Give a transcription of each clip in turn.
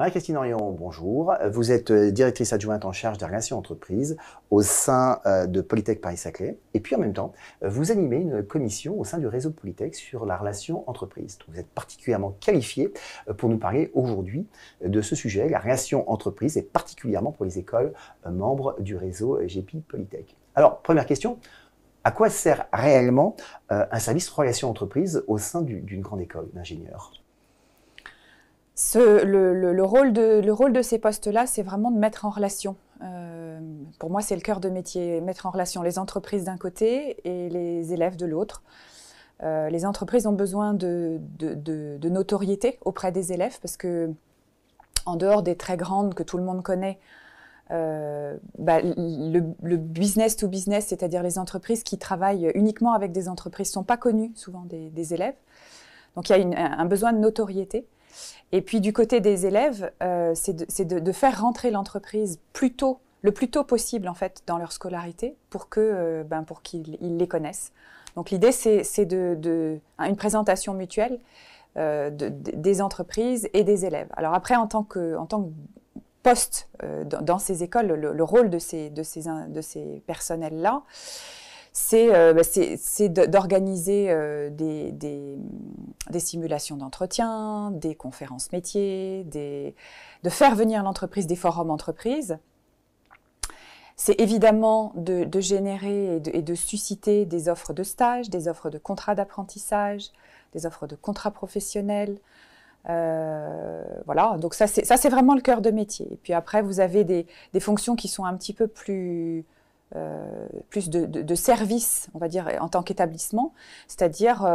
Marie-Christine Orion, bonjour. Vous êtes directrice adjointe en charge des relations entreprises au sein de Polytech Paris-Saclay. Et puis en même temps, vous animez une commission au sein du réseau de Polytech sur la relation entreprise. Vous êtes particulièrement qualifiée pour nous parler aujourd'hui de ce sujet, la relation entreprise, et particulièrement pour les écoles membres du réseau GEPI Polytech. Alors, première question. À quoi sert réellement un service relation entreprise au sein d'une grande école d'ingénieurs ? Le rôle de ces postes-là, c'est vraiment de mettre en relation. Pour moi, c'est le cœur de métier, mettre en relation les entreprises d'un côté et les élèves de l'autre. Les entreprises ont besoin de notoriété auprès des élèves parce que, en dehors des très grandes que tout le monde connaît, le business to business, c'est-à-dire les entreprises qui travaillent uniquement avec des entreprises, ne sont pas connues souvent des élèves. Donc il y a un besoin de notoriété. Et puis du côté des élèves, c'est de faire rentrer l'entreprise le plus tôt possible en fait dans leur scolarité pour qu'ils les connaissent. Donc l'idée c'est une présentation mutuelle des entreprises et des élèves. Alors après en tant que poste dans ces écoles, le rôle de ces personnels-là, c'est d'organiser des simulations d'entretien, des conférences métiers, de faire venir l'entreprise, des forums entreprises. C'est évidemment de générer et de susciter des offres de stage, des offres de contrats d'apprentissage, des offres de contrats professionnels. Voilà, donc ça c'est vraiment le cœur de métier. Et puis après, vous avez des fonctions qui sont un petit peu plus de service, on va dire, en tant qu'établissement, c'est-à-dire,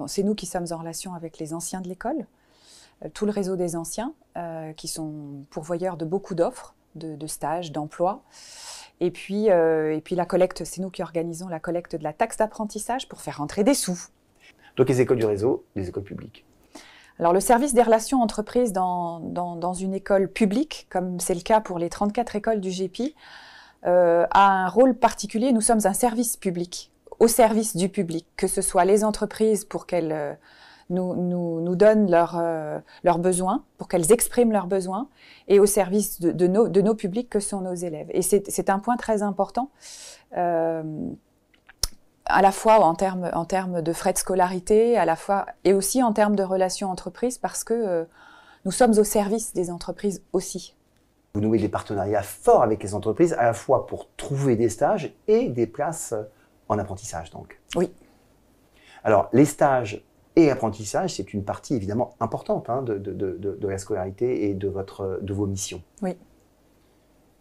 c'est nous qui sommes en relation avec les anciens de l'école, tout le réseau des anciens, qui sont pourvoyeurs de beaucoup d'offres, de stages, d'emplois, et puis la collecte, c'est nous qui organisons la collecte de la taxe d'apprentissage pour faire rentrer des sous. Donc les écoles du réseau, les écoles publiques. Alors le service des relations entreprises dans une école publique, comme c'est le cas pour les 34 écoles du GEPI, a un rôle particulier. Nous sommes un service public, au service du public, que ce soit les entreprises pour qu'elles nous donnent leurs besoins, pour qu'elles expriment leurs besoins, et au service de nos publics que sont nos élèves. Et c'est un point très important, à la fois en termes de frais de scolarité, à la fois, et aussi en termes de relations entreprises, parce que nous sommes au service des entreprises aussi. Vous nouez des partenariats forts avec les entreprises, à la fois pour trouver des stages et des places en apprentissage, donc. Oui. Alors, les stages et l'apprentissage, c'est une partie évidemment importante de la scolarité et de vos missions. Oui.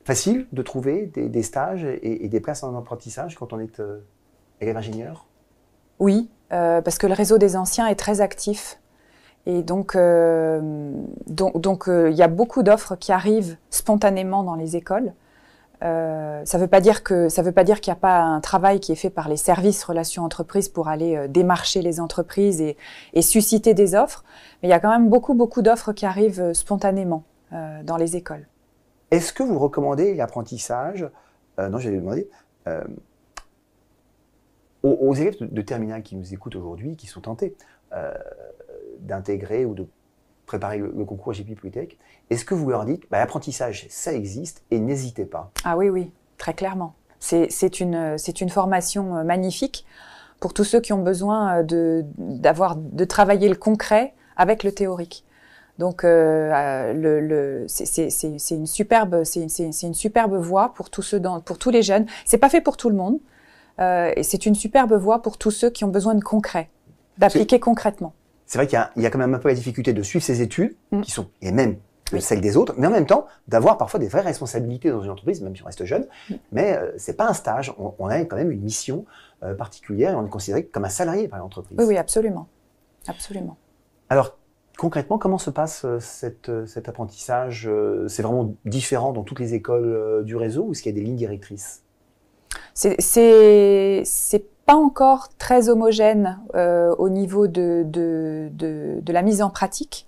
Facile de trouver des stages et des places en apprentissage quand on est élève ingénieur? Oui, parce que le réseau des anciens est très actif. Et donc, y a beaucoup d'offres qui arrivent spontanément dans les écoles. Ça veut pas dire qu'il n'y a pas un travail qui est fait par les services relations entreprises pour aller démarcher les entreprises et susciter des offres. Mais il y a quand même beaucoup d'offres qui arrivent spontanément dans les écoles. Est-ce que vous recommandez l'apprentissage non, j'allais demander aux élèves de terminale qui nous écoutent aujourd'hui, qui sont tentés d'intégrer ou de préparer le concours GEPI Polytech, est-ce que vous leur dites l'apprentissage, ça existe et n'hésitez pas? Ah oui, très clairement. C'est une formation magnifique pour tous ceux qui ont besoin de travailler le concret avec le théorique. Donc c'est une superbe voie pour tous les jeunes. C'est pas fait pour tout le monde, et c'est une superbe voie pour tous ceux qui ont besoin de concret, d'appliquer concrètement. C'est vrai qu'il y a quand même un peu la difficulté de suivre ces études, qui sont, et même celles des autres, mais en même temps, d'avoir parfois des vraies responsabilités dans une entreprise, même si on reste jeune. Mais c'est pas un stage, on a quand même une mission particulière et on est considéré comme un salarié par l'entreprise. Oui, absolument. Absolument. Alors, concrètement, comment se passe cet apprentissage? C'est vraiment différent dans toutes les écoles du réseau ou est-ce qu'il y a des lignes directrices? C'est pas encore très homogène au niveau de la mise en pratique.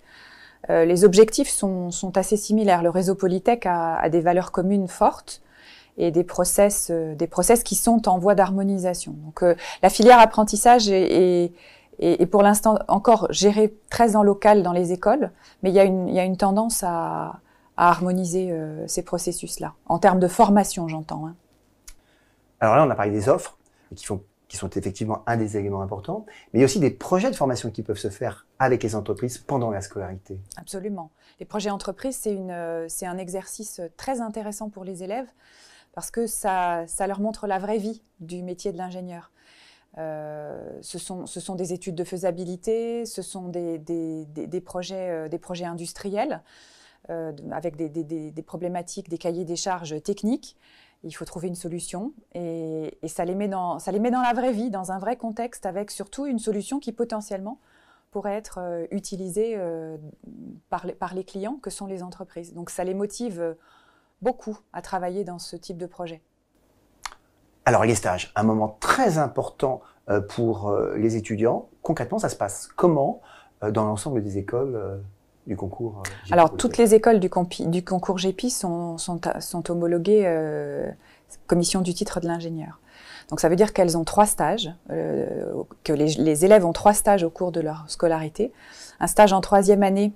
Les objectifs sont assez similaires. Le réseau Polytech a des valeurs communes fortes et des process qui sont en voie d'harmonisation. Donc la filière apprentissage est et pour l'instant encore géré très en local dans les écoles, mais il y a une tendance à harmoniser ces processus-là, en termes de formation, j'entends. Hein. Alors là, on a parlé des offres, qui sont effectivement un des éléments importants, mais il y a aussi des projets de formation qui peuvent se faire avec les entreprises pendant la scolarité. Absolument. Les projets entreprises, c'est un exercice très intéressant pour les élèves parce que ça leur montre la vraie vie du métier de l'ingénieur. Ce sont des études de faisabilité, ce sont des projets industriels avec des problématiques, des cahiers des charges techniques. Il faut trouver une solution et ça les met dans la vraie vie, dans un vrai contexte, avec surtout une solution qui potentiellement pourrait être utilisée par les clients que sont les entreprises. Donc ça les motive beaucoup à travailler dans ce type de projet. Alors les stages, un moment très important pour les étudiants. Concrètement, ça se passe comment dans l'ensemble des écoles du concours GEPI? Alors toutes les écoles du concours GEPI sont homologuées commission du titre de l'ingénieur. Donc ça veut dire qu'elles ont 3 stages, que les élèves ont 3 stages au cours de leur scolarité. Un stage en 3e année,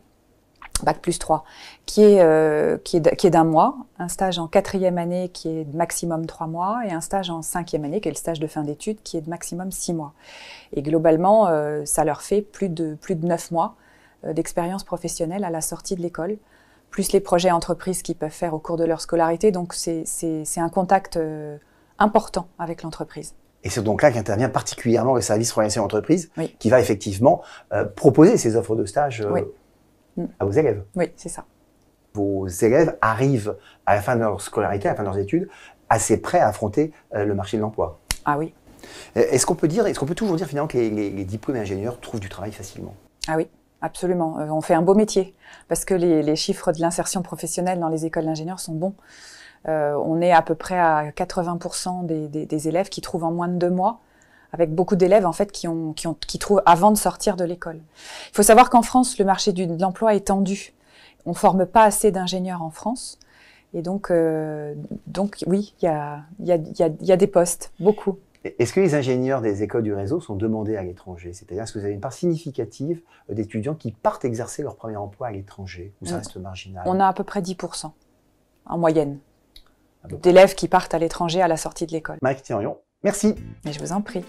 Bac plus 3, qui est d'un mois, un stage en 4e année qui est de maximum 3 mois, et un stage en 5e année, qui est le stage de fin d'études, qui est de maximum 6 mois. Et globalement, ça leur fait plus de 9 mois d'expérience professionnelle à la sortie de l'école, plus les projets entreprises qu'ils peuvent faire au cours de leur scolarité. Donc c'est un contact important avec l'entreprise. Et c'est donc là qu'intervient particulièrement le service relation entreprise, Oui. qui va effectivement proposer ces offres de stage Oui. à vos élèves. Oui, c'est ça. Vos élèves arrivent à la fin de leur scolarité, à la fin de leurs études, assez prêts à affronter le marché de l'emploi. Ah oui. Est-ce qu'on peut toujours dire finalement que les diplômés ingénieurs trouvent du travail facilement? Ah oui, absolument. On fait un beau métier parce que les chiffres de l'insertion professionnelle dans les écoles d'ingénieurs sont bons. On est à peu près à 80% des élèves qui trouvent en moins de 2 mois, avec beaucoup d'élèves en fait qui trouvent avant de sortir de l'école. Il faut savoir qu'en France, le marché de l'emploi est tendu. On ne forme pas assez d'ingénieurs en France. Et donc oui, il y a des postes, beaucoup. Est-ce que les ingénieurs des écoles du réseau sont demandés à l'étranger? C'est-à-dire, est-ce que vous avez une part significative d'étudiants qui partent exercer leur premier emploi à l'étranger, ou ça reste marginal? On a à peu près 10% en moyenne d'élèves qui partent à l'étranger à la sortie de l'école. Marie-Christine Orion, merci. Mais je vous en prie.